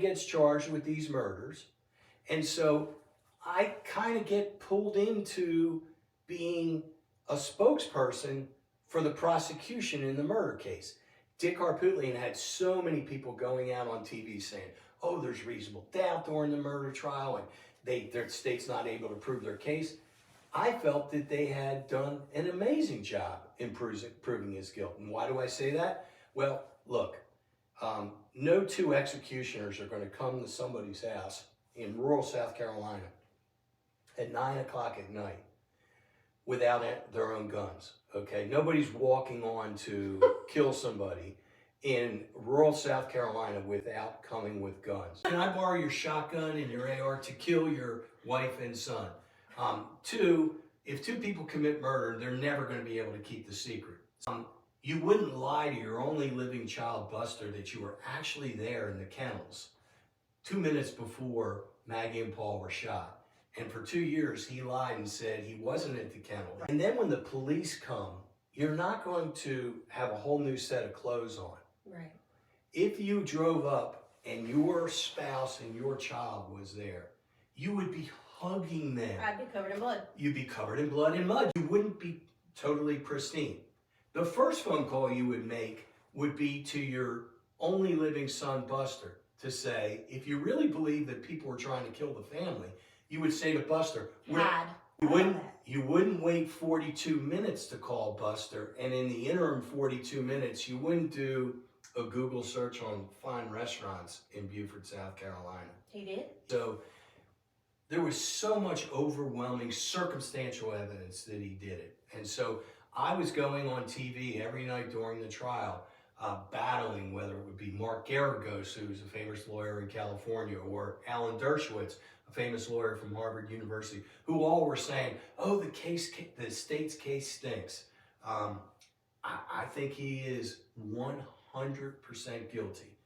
gets charged with these murders. And so I kind of get pulled into being a spokesperson for the prosecution in the murder case. Dick Harpootlian had so many people going out on TV saying, oh, there's reasonable doubt during the murder trial and their state's not able to prove their case. I felt that they had done an amazing job in proving his guilt. And why do I say that? Well, look, no two executioners are going to come to somebody's house in rural South Carolina at 9 o'clock at night without their own guns, okay? Nobody's walking on to kill somebody in rural South Carolina without coming with guns. Can I borrow your shotgun and your AR to kill your wife and son? Two, if two people commit murder, they're never going to be able to keep the secret. You wouldn't lie to your only living child, Buster, that you were actually there in the kennels 2 minutes before Maggie and Paul were shot. And for 2 years, he lied and said he wasn't at the kennel. And then when the police come, you're not going to have a whole new set of clothes on. Right. If you drove up and your spouse and your child was there, you would be hugging them. I'd be covered in blood. You'd be covered in blood and mud. You wouldn't be totally pristine. The first phone call you would make would be to your only living son, Buster, to say, if you really believe that people were trying to kill the family, you would say to Buster, you wouldn't wait 42 minutes to call Buster, and in the interim 42 minutes, you wouldn't do a Google search on fine restaurants in Beaufort, South Carolina. He did? So there was so much overwhelming circumstantial evidence that he did it. And so I was going on TV every night during the trial, battling whether it would be Mark Garagos, who's a famous lawyer in California, or Alan Dershowitz, a famous lawyer from Harvard University, who all were saying, oh, the state's case stinks. I think he is 100% guilty.